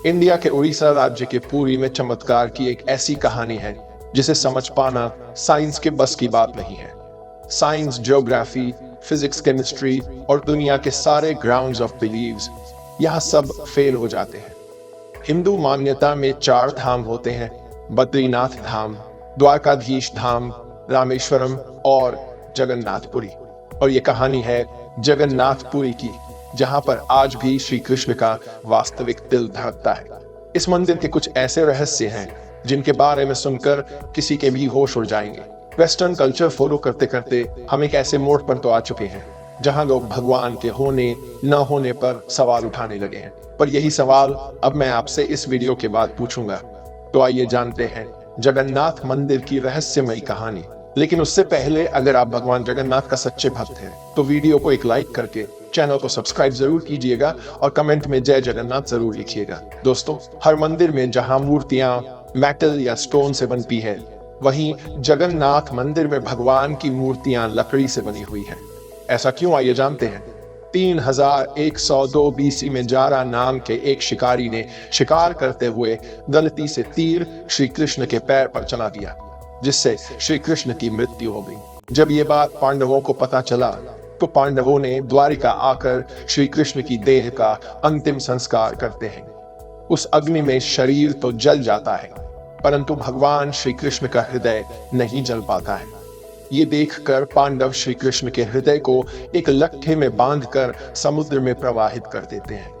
India के उड़ीसा राज्य के पुरी में चमत्कार की एक ऐसी कहानी है जिसे समझ पाना साइंस के बस की बात नहीं है। साइंस, ज्योग्राफी, फिजिक्स, केमिस्ट्री और दुनिया के सारे ग्राउंड्स ऑफ बिलीव्स यहाँ सब फेल हो जाते हैं। हिंदू मान्यता में 4 धाम होते हैं: बद्रीनाथ धाम, द्वारकाधीश धाम, रामेश्वरम और जगन्नाथपुरी। और ये कहानी है जगन्नाथपुरी की, जहां पर आज भी श्री कृष्ण का वास्तविक दिल धड़कता है। इस मंदिर के कुछ ऐसे रहस्य हैं जिनके बारे में सुनकर किसी के भी होश उड़ जाएंगे। वेस्टर्न कल्चर फॉलो करते करते हम एक ऐसे मोड़ पर तो आ चुके हैं जहां लोग भगवान के होने न होने पर सवाल उठाने लगे हैं। पर यही सवाल अब मैं आपसे इस वीडियो के बाद पूछूंगा। तो आइए जानते हैं जगन्नाथ मंदिर की रहस्यमयी कहानी। लेकिन उससे पहले अगर आप भगवान जगन्नाथ का सच्चे भक्त हैं तो वीडियो को एक लाइक करके चैनल को सब्सक्राइब जरूर कीजिएगा और कमेंट में जय जगन्नाथ जरूर लिखिएगा। दोस्तों, हर मंदिर में जहां मूर्तियां मेटल या स्टोन से बनती है, वहीं जगन्नाथ मंदिर में भगवान की मूर्तियां लकड़ी से बनी हुई है। ऐसा क्यों, आइए जानते हैं। 3102 BC में जारा नाम के एक शिकारी ने शिकार करते हुए गलती से तीर श्री कृष्ण के पैर पर चला दिया, जिससे श्री कृष्ण की मृत्यु हो गई। जब ये बात पांडवों को पता चला तो पांडवों ने द्वारिका आकर श्री कृष्ण की देह का अंतिम संस्कार करते हैं। उस अग्नि में शरीर तो जल जाता है, परंतु भगवान श्री कृष्ण का हृदय नहीं जल पाता है। ये देखकर पांडव श्री कृष्ण के हृदय को एक लट्ठे में बांधकर समुद्र में प्रवाहित कर देते हैं,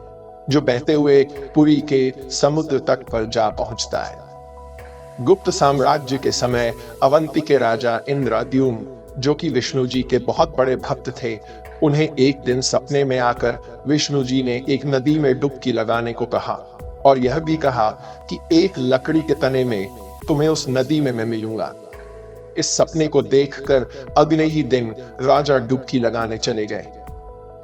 जो बहते हुए पुरी के समुद्र तट पर जा पहुंचता है। गुप्त साम्राज्य के समय अवंती के राजा इंद्रद्युम्न, जो कि विष्णु जी के बहुत बड़े भक्त थे, उन्हें एक दिन सपने में आकर विष्णु जी ने एक नदी में डुबकी लगाने को कहा और यह भी कहा कि एक लकड़ी के तने में तुम्हें उस नदी में मैं मिलूंगा। इस सपने को देखकर अगले ही दिन राजा डुबकी लगाने चले गए।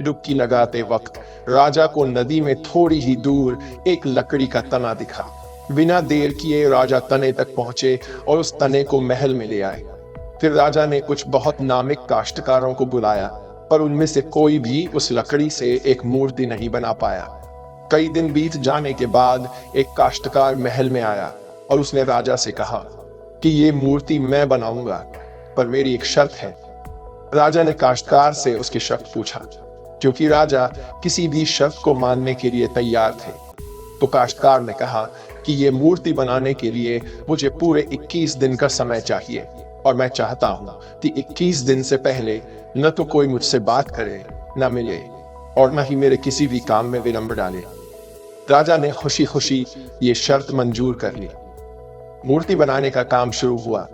डुबकी लगाते वक्त राजा को नदी में थोड़ी ही दूर एक लकड़ी का तना दिखा। बिना देर किए राजा तने तक पहुंचे और उस तने को महल में ले आए। फिर राजा ने कुछ बहुत नामिक काश्तकारों को बुलाया, पर उनमें से कोई भी उस लकड़ी से एक मूर्ति नहीं बना पाया। कई दिन बीत जाने के बाद एक काश्तकार महल में आया और उसने राजा से कहा कि ये मूर्ति मैं बनाऊंगा, पर मेरी एक शर्त है। राजा ने काश्तकार से उसकी शर्त पूछा। क्योंकि राजा किसी भी शर्त को मानने के लिए तैयार थे, तो काश्तकार ने कहा कि ये मूर्ति बनाने के लिए मुझे पूरे 21 दिन का समय चाहिए और मैं चाहता हूँ कि 21 दिन से पहले न तो कोई मुझसे बात करे, न मिले और न ही मेरे किसी भी काम में विलंब डाले। राजा ने खुशी खुशी ये शर्त मंजूर कर ली। मूर्ति बनाने का काम शुरू हुआ।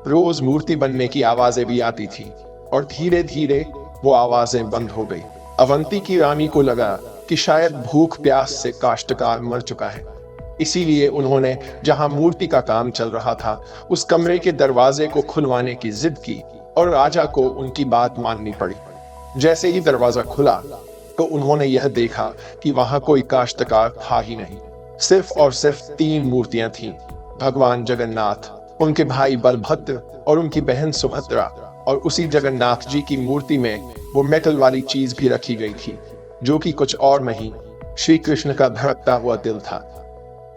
रोज मूर्ति बनने की आवाजें भी आती थी और धीरे धीरे वो आवाजें बंद हो गई। अवंती की रानी को लगा कि शायद भूख प्यास से काश्तकार मर चुका है, इसीलिए उन्होंने जहां मूर्ति का काम चल रहा था उस कमरे के दरवाजे को खुलवाने की जिद की और राजा को उनकी बात माननी पड़ी। जैसे ही दरवाजा खुला तो उन्होंने यह देखा कि वहां कोई काश्तकार था ही नहीं। सिर्फ और सिर्फ 3 मूर्तियां थीं: भगवान जगन्नाथ, उनके भाई बलभद्र और उनकी बहन सुभद्रा। और उसी जगन्नाथ जी की मूर्ति में वो मेटल वाली चीज भी रखी गई थी, जो कि कुछ और नहीं, श्री कृष्ण का धड़कता हुआ दिल था।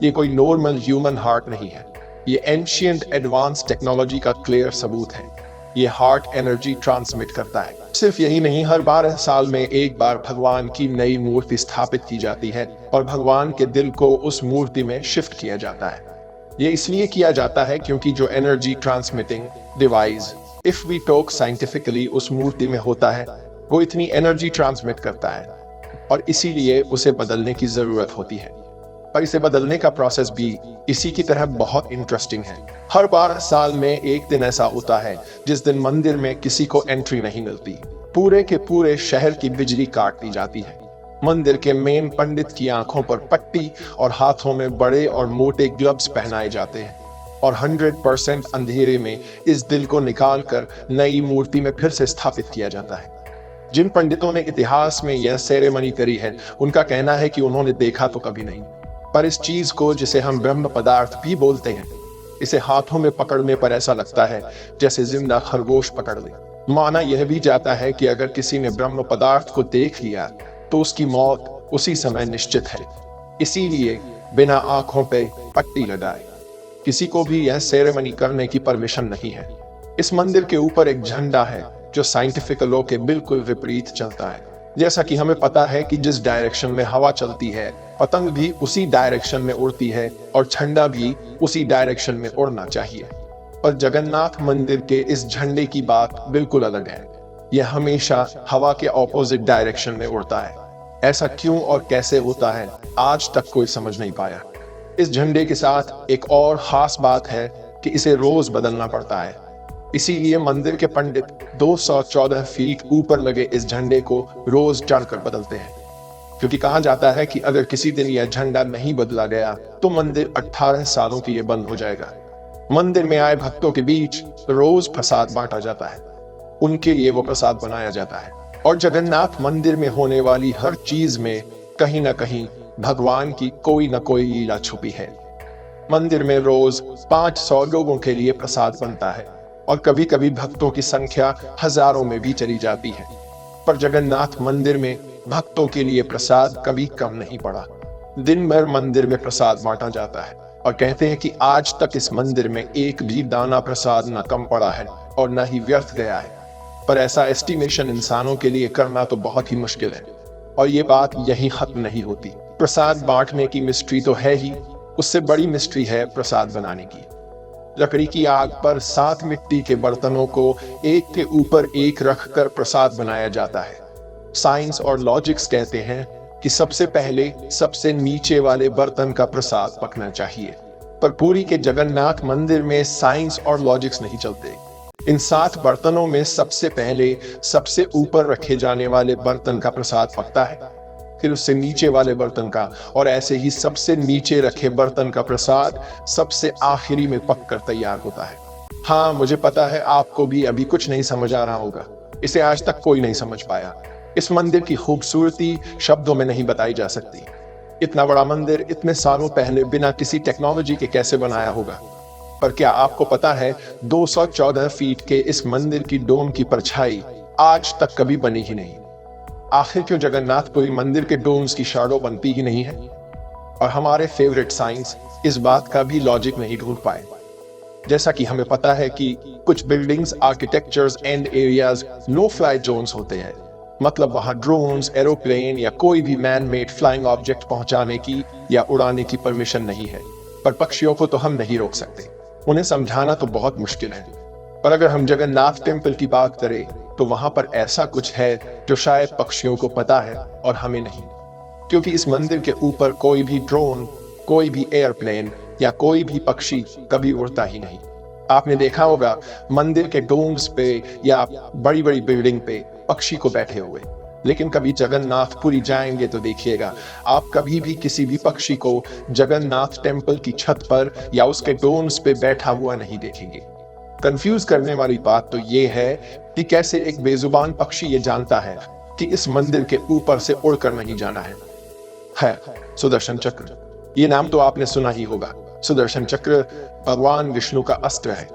ये कोई नॉर्मल ह्यूमन हार्ट नहीं है, ये एंशिएंट एडवांस टेक्नोलॉजी का क्लियर सबूत है। ये हार्ट एनर्जी ट्रांसमिट करता है। सिर्फ यही नहीं, हर 12 साल में एक बार भगवान की नई मूर्ति स्थापित की जाती है और भगवान के दिल को उस मूर्ति में शिफ्ट किया जाता है। ये इसलिए किया जाता है क्योंकि जो energy transmitting device, if we talk scientifically, उस मूर्ति में होता है, वो इतनी एनर्जी ट्रांसमिट करता है और इसीलिए उसे बदलने की जरूरत होती है। पर इसे बदलने का प्रोसेस भी इसी की तरह बहुत इंटरेस्टिंग है। हर 12 साल में एक दिन ऐसा होता है जिस दिन मंदिर में किसी को एंट्री नहीं मिलती। पूरे के पूरे शहर की बिजली काट दी जाती है। मंदिर के मेन पंडित की आंखों पर पट्टी और हाथों में बड़े और मोटे ग्लव्स पहनाए जाते हैं और 100% अंधेरे में इस दिल को निकालकर नई मूर्ति में फिर से स्थापित किया जाता है। जिन पंडितों ने इतिहास में यह सेरेमनी करी है, उनका कहना है कि उन्होंने देखा तो कभी नहीं, पर इस चीज को, जिसे हम ब्रह्म पदार्थ भी बोलते हैं, इसे हाथों में पकड़ने पर ऐसा लगता है जैसे जिंदा खरगोश पकड़ ले। माना यह भी जाता है कि अगर किसी ने ब्रह्म पदार्थ को देख लिया तो उसकी मौत उसी समय निश्चित है। इसीलिए बिना आंखों पे पट्टी लगाए। किसी को भी यह सेरेमनी करने की परमिशन नहीं है। इस मंदिर के ऊपर एक झंडा है जो साइंटिफिक लॉ के बिल्कुल विपरीत चलता है। जैसा कि हमें पता है कि जिस डायरेक्शन में हवा चलती है, पतंग भी उसी डायरेक्शन में उड़ती है और झंडा भी उसी डायरेक्शन में उड़ना चाहिए। पर जगन्नाथ मंदिर के इस झंडे की बात बिल्कुल अलग है। यह हमेशा हवा के ऑपोजिट डायरेक्शन में उड़ता है। ऐसा क्यों और कैसे होता है, आज तक कोई समझ नहीं पाया। इस झंडे के साथ एक और खास बात है कि इसे रोज बदलना पड़ता है। इसीलिए मंदिर के पंडित 214 फीट ऊपर लगे इस झंडे को रोज चढ़कर बदलते हैं, क्योंकि कहा जाता है कि अगर किसी दिन यह झंडा नहीं बदला गया तो मंदिर 18 सालों के लिए बंद हो जाएगा। मंदिर में आए भक्तों के बीच रोज प्रसाद बांटा जाता है, उनके लिए वो प्रसाद बनाया जाता है। और जगन्नाथ मंदिर में होने वाली हर चीज में कहीं ना कहीं भगवान की कोई ना कोई लीला छुपी है। मंदिर में रोज 500 लोगों के लिए प्रसाद बनता है और कभी कभी भक्तों की संख्या हजारों में भी चली जाती है। पर जगन्नाथ मंदिर में भक्तों के लिए प्रसाद कभी कम नहीं पड़ा। दिन भर मंदिर में प्रसाद बांटा जाता है और कहते हैं कि आज तक इस मंदिर में एक भी दाना प्रसाद न कम पड़ा है और न ही व्यर्थ गया है। पर ऐसा एस्टिमेशन इंसानों के लिए करना तो बहुत ही मुश्किल है, और ये बात यही खत्म नहीं होती। प्रसाद बांटने की मिस्ट्री तो है ही, उससे बड़ी मिस्ट्री है प्रसाद बनाने की। लकड़ी की आग पर 7 मिट्टी के बर्तनों को एक के ऊपर एक रखकर प्रसाद बनाया जाता है। साइंस और लॉजिक्स कहते हैं कि सबसे पहले सबसे नीचे वाले बर्तन का प्रसाद पकना चाहिए, पर पुरी के जगन्नाथ मंदिर में साइंस और लॉजिक्स नहीं चलते। इन 7 बर्तनों में सबसे पहले सबसे ऊपर रखे जाने वाले बर्तन का प्रसाद पकता है, फिर उससे नीचे वाले बर्तन का, और ऐसे ही सबसे नीचे रखे बर्तन का प्रसाद सबसे आखिरी में पककर तैयार होता है। हाँ, मुझे पता है आपको भी अभी कुछ नहीं समझ आ रहा होगा। इसे आज तक कोई नहीं समझ पाया। इस मंदिर की खूबसूरती शब्दों में नहीं बताई जा सकती। इतना बड़ा मंदिर इतने सालों पहले बिना किसी टेक्नोलॉजी के कैसे बनाया होगा? पर क्या आपको पता है 214 फीट के इस मंदिर की डोम की परछाई आज तक कभी बनी ही नहीं। आखिर क्यों जगन्नाथपुरी मंदिर के डोम्स की शैडो बनती ही नहीं है? और हमारे फेवरेट साइंस इस बात का भी लॉजिक नहीं ढूंढ पाए। जैसा कि हमें पता है कि कुछ buildings, architectures and areas no fly zones होते हैं, मतलब वहां ड्रोन्स, एरोप्लेन या कोई भी मैन मेड फ्लाइंग ऑब्जेक्ट पहुंचाने की या उड़ाने की परमिशन नहीं है। पर पक्षियों को तो हम नहीं रोक सकते, उन्हें समझाना तो बहुत मुश्किल है। पर अगर हम जगन्नाथ टेम्पल की बात करें तो वहां पर ऐसा कुछ है जो शायद पक्षियों को पता है और हमें नहीं, क्योंकि इस मंदिर के ऊपर कोई भी ड्रोन, कोई भी एयरप्लेन या कोई भी पक्षी कभी उड़ता ही नहीं। आपने देखा होगा मंदिर के डोम्स पे या बड़ी बड़ी बिल्डिंग पे पक्षी को बैठे हुए, लेकिन कभी जगन्नाथपुरी जाएंगे तो देखिएगा आप कभी भी किसी भी पक्षी को जगन्नाथ टेम्पल की छत पर या उसके डोम्स पे बैठा हुआ नहीं देखेंगे। कंफ्यूज करने वाली बात तो ये है कि कैसे एक बेजुबान पक्षी ये जानता है कि इस मंदिर के ऊपर से उड़कर नहीं जाना है सुदर्शन चक्र। ये नाम तो आपने सुना ही होगा। सुदर्शन चक्र भगवान विष्णु का अस्त्र है।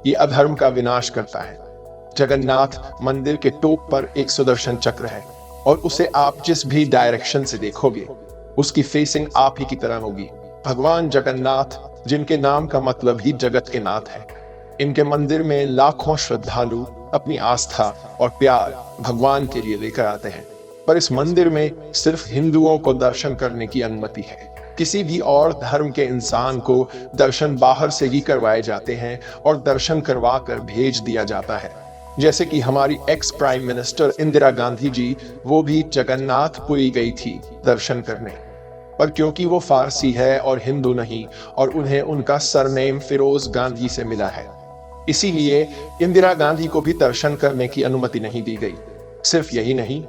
ये अधर्म का विनाश करता है। जगन्नाथ मंदिर के टॉप पर एक सुदर्शन चक्र है और उसे आप जिस भी डायरेक्शन से देखोगे उसकी फेसिंग आप ही की तरह होगी। भगवान जगन्नाथ, जिनके नाम का मतलब ही जगत के नाथ है, इनके मंदिर में लाखों श्रद्धालु अपनी आस्था और प्यार भगवान के लिए लेकर आते हैं। पर इस मंदिर में सिर्फ हिंदुओं को दर्शन करने की अनुमति है। किसी भी और धर्म के इंसान को दर्शन बाहर से ही करवाए जाते हैं और दर्शन करवा कर भेज दिया जाता है। जैसे कि हमारी ex prime minister Indira Gandhi ji, वो भी जगन्नाथपुरी गई थी दर्शन करने, पर क्योंकि वो फारसी है और हिंदू नहीं और उन्हें उनका सरनेम फिरोज गांधी से मिला है, इसीलिए इंदिरा गांधी को भी दर्शन करने की अनुमति नहीं दी गई। सिर्फ यही नहीं,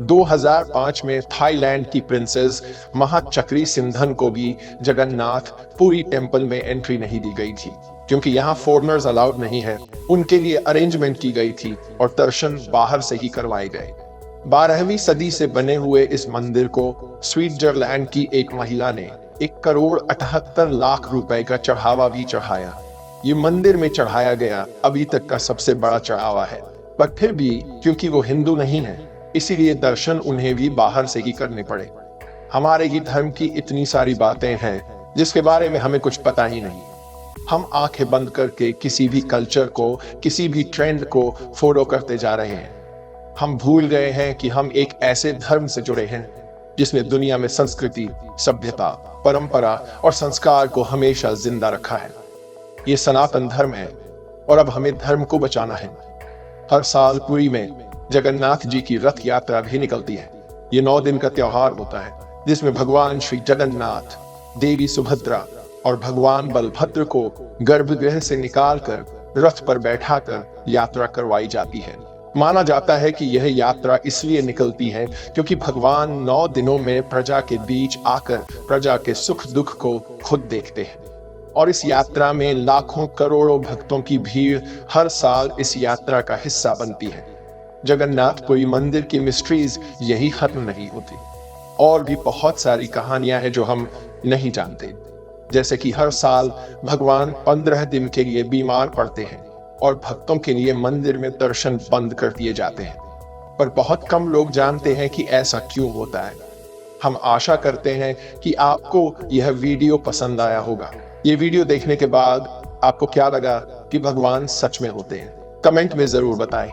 2005 में थाईलैंड की प्रिंसेस महाचक्री सिंधन को भी जगन्नाथ पुरी टेम्पल में एंट्री नहीं दी गई थी, क्योंकि यहाँ फॉरेनर्स अलाउड नहीं है। उनके लिए अरेंजमेंट की गई थी और दर्शन बाहर से ही करवाए गए। 12वीं सदी से बने हुए इस मंदिर को स्विट्जरलैंड की एक महिला ने 1,78,00,000 रुपए का चढ़ावा भी चढ़ाया। ये मंदिर में चढ़ाया गया अभी तक का सबसे बड़ा चढ़ावा है। पर फिर भी क्योंकि वो हिंदू नहीं है, इसीलिए दर्शन उन्हें भी बाहर से ही करने पड़े। हमारे ही धर्म की इतनी सारी बातें हैं जिसके बारे में हमें कुछ पता ही नहीं। हम आंखें बंद करके किसी भी कल्चर को, किसी भी ट्रेंड को फॉलो करते जा रहे हैं। हम भूल गए हैं कि हम एक ऐसे धर्म से जुड़े हैं जिसने दुनिया में संस्कृति, सभ्यता, परंपरा और संस्कार को हमेशा जिंदा रखा है। ये सनातन धर्म है और अब हमें धर्म को बचाना है। हर साल पुरी में जगन्नाथ जी की रथ यात्रा भी निकलती है। ये 9 दिन का त्योहार होता है जिसमें भगवान श्री जगन्नाथ, देवी सुभद्रा और भगवान बलभद्र को गर्भगृह से निकालकर रथ पर बैठाकर यात्रा करवाई जाती है। माना जाता है कि यह यात्रा इसलिए निकलती है क्योंकि भगवान 9 दिनों में प्रजा के बीच आकर प्रजा के सुख दुख को खुद देखते हैं। और इस यात्रा में लाखों करोड़ों भक्तों की भीड़ हर साल इस यात्रा का हिस्सा बनती है। जगन्नाथपुरी मंदिर की मिस्ट्रीज यही खत्म नहीं होती। और भी बहुत सारी कहानियां हैं जो हम नहीं जानते, जैसे कि हर साल भगवान 15 दिन के लिए बीमार पड़ते हैं और भक्तों के लिए मंदिर में दर्शन बंद कर दिए जाते हैं। पर बहुत कम लोग जानते हैं कि ऐसा क्यों होता है। हम आशा करते हैं कि आपको यह वीडियो पसंद आया होगा। ये वीडियो देखने के बाद आपको क्या लगा कि भगवान सच में होते हैं? कमेंट में जरूर बताएं।